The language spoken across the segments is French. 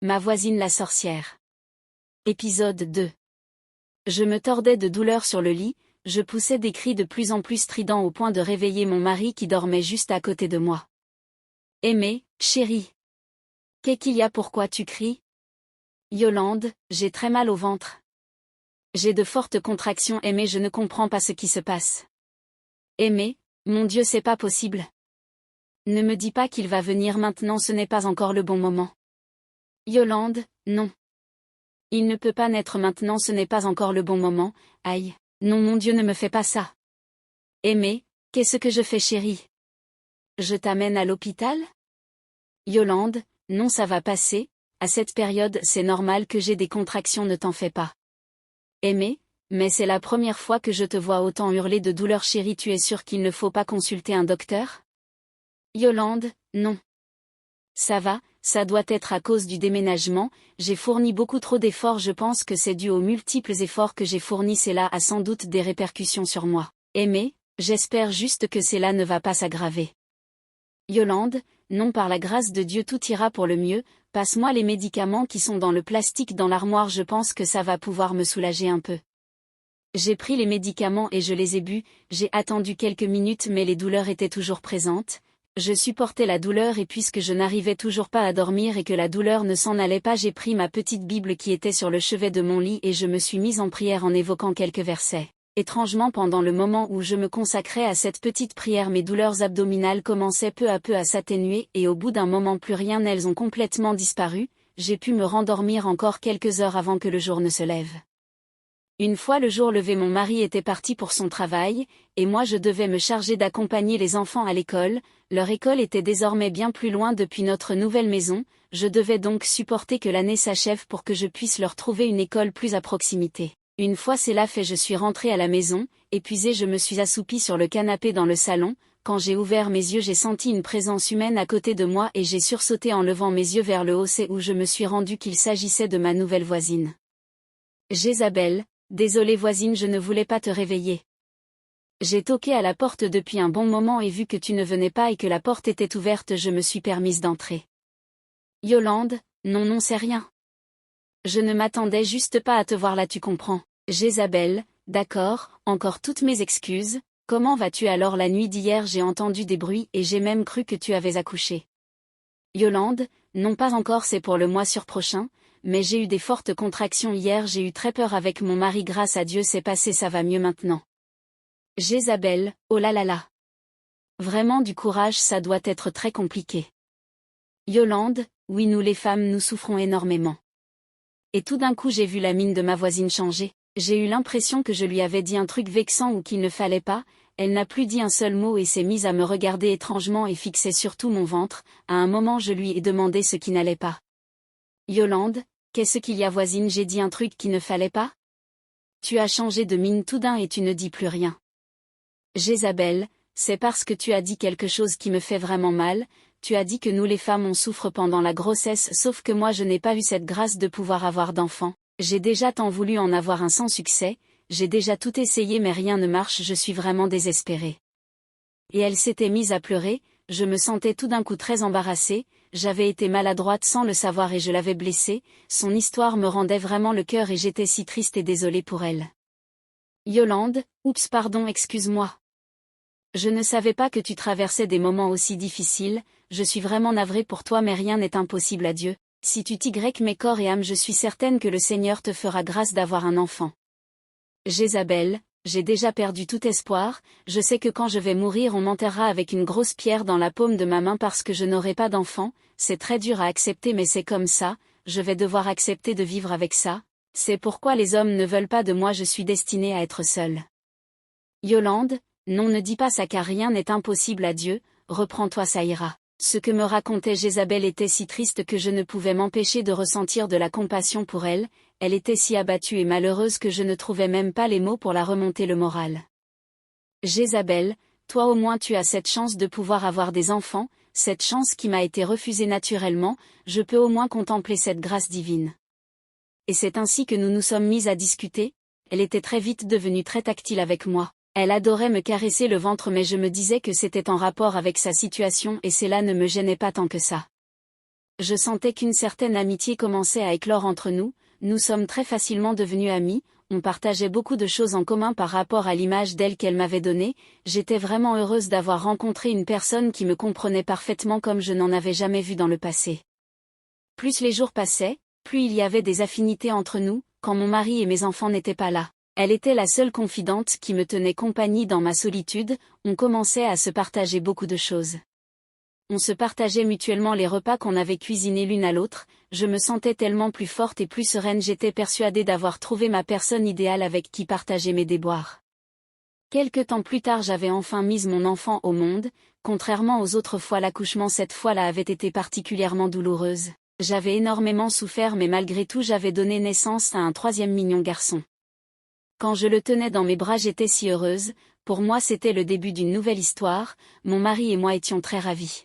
Ma voisine la sorcière. Épisode 2. Je me tordais de douleur sur le lit, je poussais des cris de plus en plus stridents au point de réveiller mon mari qui dormait juste à côté de moi. Aimé, chérie. Qu'est-ce qu'il y a, pourquoi tu cries? Yolande, j'ai très mal au ventre. J'ai de fortes contractions, Aimé, je ne comprends pas ce qui se passe. Aimé, mon Dieu, c'est pas possible. Ne me dis pas qu'il va venir maintenant, ce n'est pas encore le bon moment. Yolande, non. Il ne peut pas naître maintenant, ce n'est pas encore le bon moment, aïe, non mon Dieu, ne me fais pas ça. Aimé, qu'est-ce que je fais, chérie? Je t'amène à l'hôpital? Yolande, non, ça va passer, à cette période c'est normal que j'ai des contractions, ne t'en fais pas. Aimé, mais c'est la première fois que je te vois autant hurler de douleur, chérie, tu es sûre qu'il ne faut pas consulter un docteur? Yolande, non. Ça va, ça doit être à cause du déménagement, j'ai fourni beaucoup trop d'efforts, je pense que c'est dû aux multiples efforts que j'ai fournis, cela a sans doute des répercussions sur moi. Aimé, j'espère juste que cela ne va pas s'aggraver. Yolande, non, par la grâce de Dieu tout ira pour le mieux, passe-moi les médicaments qui sont dans le plastique dans l'armoire, je pense que ça va pouvoir me soulager un peu. J'ai pris les médicaments et je les ai bu, j'ai attendu quelques minutes mais les douleurs étaient toujours présentes. Je supportais la douleur et puisque je n'arrivais toujours pas à dormir et que la douleur ne s'en allait pas, j'ai pris ma petite Bible qui était sur le chevet de mon lit et je me suis mise en prière en évoquant quelques versets. Étrangement, pendant le moment où je me consacrais à cette petite prière, mes douleurs abdominales commençaient peu à peu à s'atténuer et au bout d'un moment plus rien, elles ont complètement disparu, j'ai pu me rendormir encore quelques heures avant que le jour ne se lève. Une fois le jour levé, mon mari était parti pour son travail, et moi je devais me charger d'accompagner les enfants à l'école. Leur école était désormais bien plus loin depuis notre nouvelle maison, je devais donc supporter que l'année s'achève pour que je puisse leur trouver une école plus à proximité. Une fois cela fait, je suis rentrée à la maison, épuisée, je me suis assoupie sur le canapé dans le salon. Quand j'ai ouvert mes yeux, j'ai senti une présence humaine à côté de moi et j'ai sursauté en levant mes yeux vers le haut, c'est où je me suis rendu qu'il s'agissait de ma nouvelle voisine. Jézabel. Désolée voisine, je ne voulais pas te réveiller. J'ai toqué à la porte depuis un bon moment et vu que tu ne venais pas et que la porte était ouverte, je me suis permise d'entrer. Yolande, non, c'est rien. Je ne m'attendais juste pas à te voir là, tu comprends. Jézabel, d'accord, encore toutes mes excuses. Comment vas-tu alors? La nuit d'hier j'ai entendu des bruits et j'ai même cru que tu avais accouché. Yolande, non pas encore, c'est pour le mois surprochain. Mais j'ai eu des fortes contractions hier, j'ai eu très peur avec mon mari, grâce à Dieu c'est passé, ça va mieux maintenant. Jézabel, oh là là là. Vraiment du courage, ça doit être très compliqué. Yolande, oui, nous les femmes nous souffrons énormément. Et tout d'un coup j'ai vu la mine de ma voisine changer, j'ai eu l'impression que je lui avais dit un truc vexant ou qu'il ne fallait pas, elle n'a plus dit un seul mot et s'est mise à me regarder étrangement et fixait surtout mon ventre, à un moment je lui ai demandé ce qui n'allait pas. Yolande, qu'est-ce qu'il y a voisine? J'ai dit un truc qui ne fallait pas? Tu as changé de mine tout d'un et tu ne dis plus rien. Jézabel, c'est parce que tu as dit quelque chose qui me fait vraiment mal, tu as dit que nous les femmes on souffre pendant la grossesse, sauf que moi je n'ai pas eu cette grâce de pouvoir avoir d'enfants, j'ai déjà tant voulu en avoir un sans succès, j'ai déjà tout essayé mais rien ne marche, je suis vraiment désespérée. Et elle s'était mise à pleurer, je me sentais tout d'un coup très embarrassée, j'avais été maladroite sans le savoir et je l'avais blessée, son histoire me rendait vraiment le cœur et j'étais si triste et désolée pour elle. Yolande, oups pardon, excuse-moi. Je ne savais pas que tu traversais des moments aussi difficiles, je suis vraiment navrée pour toi mais rien n'est impossible à Dieu, si tu t'y mets corps et âme je suis certaine que le Seigneur te fera grâce d'avoir un enfant. Jézabel, j'ai déjà perdu tout espoir, je sais que quand je vais mourir on m'enterrera avec une grosse pierre dans la paume de ma main parce que je n'aurai pas d'enfant, c'est très dur à accepter mais c'est comme ça, je vais devoir accepter de vivre avec ça, c'est pourquoi les hommes ne veulent pas de moi, je suis destinée à être seule. Yolande, non ne dis pas ça car rien n'est impossible à Dieu, reprends-toi, ça ira. Ce que me racontait Jézabel était si triste que je ne pouvais m'empêcher de ressentir de la compassion pour elle, elle était si abattue et malheureuse que je ne trouvais même pas les mots pour la remonter le moral. Jézabel, toi au moins tu as cette chance de pouvoir avoir des enfants, cette chance qui m'a été refusée naturellement, je peux au moins contempler cette grâce divine. Et c'est ainsi que nous nous sommes mises à discuter, elle était très vite devenue très tactile avec moi. Elle adorait me caresser le ventre mais je me disais que c'était en rapport avec sa situation et cela ne me gênait pas tant que ça. Je sentais qu'une certaine amitié commençait à éclore entre nous, nous sommes très facilement devenus amis, on partageait beaucoup de choses en commun par rapport à l'image d'elle qu'elle m'avait donnée, j'étais vraiment heureuse d'avoir rencontré une personne qui me comprenait parfaitement comme je n'en avais jamais vu dans le passé. Plus les jours passaient, plus il y avait des affinités entre nous, quand mon mari et mes enfants n'étaient pas là. Elle était la seule confidente qui me tenait compagnie dans ma solitude, on commençait à se partager beaucoup de choses. On se partageait mutuellement les repas qu'on avait cuisinés l'une à l'autre, je me sentais tellement plus forte et plus sereine, j'étais persuadée d'avoir trouvé ma personne idéale avec qui partager mes déboires. Quelque temps plus tard j'avais enfin mis mon enfant au monde, contrairement aux autres fois l'accouchement cette fois-là avait été particulièrement douloureuse. J'avais énormément souffert mais malgré tout j'avais donné naissance à un troisième mignon garçon. Quand je le tenais dans mes bras j'étais si heureuse, pour moi c'était le début d'une nouvelle histoire, mon mari et moi étions très ravis.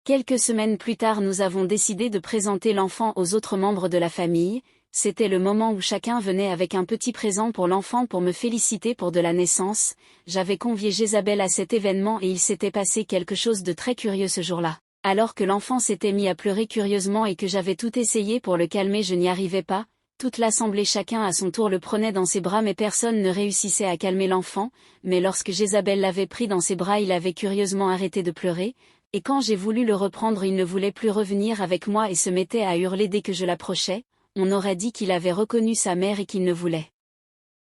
Quelques semaines plus tard nous avons décidé de présenter l'enfant aux autres membres de la famille, c'était le moment où chacun venait avec un petit présent pour l'enfant pour me féliciter pour de la naissance, j'avais convié Jézabel à cet événement et il s'était passé quelque chose de très curieux ce jour-là. Alors que l'enfant s'était mis à pleurer curieusement et que j'avais tout essayé pour le calmer je n'y arrivais pas, toute l'assemblée chacun à son tour le prenait dans ses bras mais personne ne réussissait à calmer l'enfant, mais lorsque Jézabel l'avait pris dans ses bras il avait curieusement arrêté de pleurer, et quand j'ai voulu le reprendre il ne voulait plus revenir avec moi et se mettait à hurler dès que je l'approchais, on aurait dit qu'il avait reconnu sa mère et qu'il ne voulait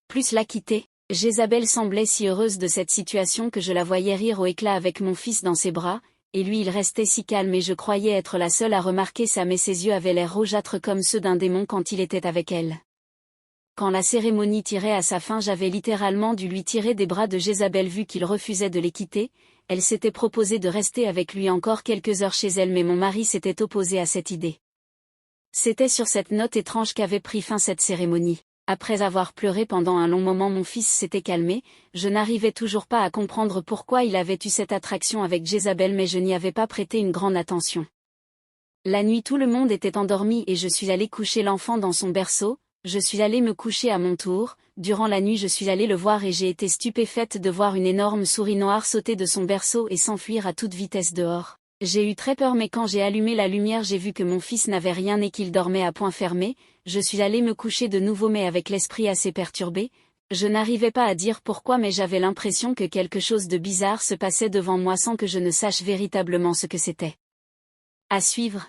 plus la quitter. Jézabel semblait si heureuse de cette situation que je la voyais rire au éclat avec mon fils dans ses bras, et lui il restait si calme et je croyais être la seule à remarquer ça mais ses yeux avaient l'air rougeâtres comme ceux d'un démon quand il était avec elle. Quand la cérémonie tirait à sa fin j'avais littéralement dû lui tirer des bras de Jézabel vu qu'il refusait de les quitter, elle s'était proposée de rester avec lui encore quelques heures chez elle mais mon mari s'était opposé à cette idée. C'était sur cette note étrange qu'avait pris fin cette cérémonie. Après avoir pleuré pendant un long moment mon fils s'était calmé, je n'arrivais toujours pas à comprendre pourquoi il avait eu cette attraction avec Jézabel mais je n'y avais pas prêté une grande attention. La nuit tout le monde était endormi et je suis allée coucher l'enfant dans son berceau, je suis allée me coucher à mon tour, durant la nuit je suis allée le voir et j'ai été stupéfaite de voir une énorme souris noire sauter de son berceau et s'enfuir à toute vitesse dehors. J'ai eu très peur mais quand j'ai allumé la lumière j'ai vu que mon fils n'avait rien et qu'il dormait à point fermé, je suis allée me coucher de nouveau mais avec l'esprit assez perturbé, je n'arrivais pas à dire pourquoi mais j'avais l'impression que quelque chose de bizarre se passait devant moi sans que je ne sache véritablement ce que c'était. À suivre.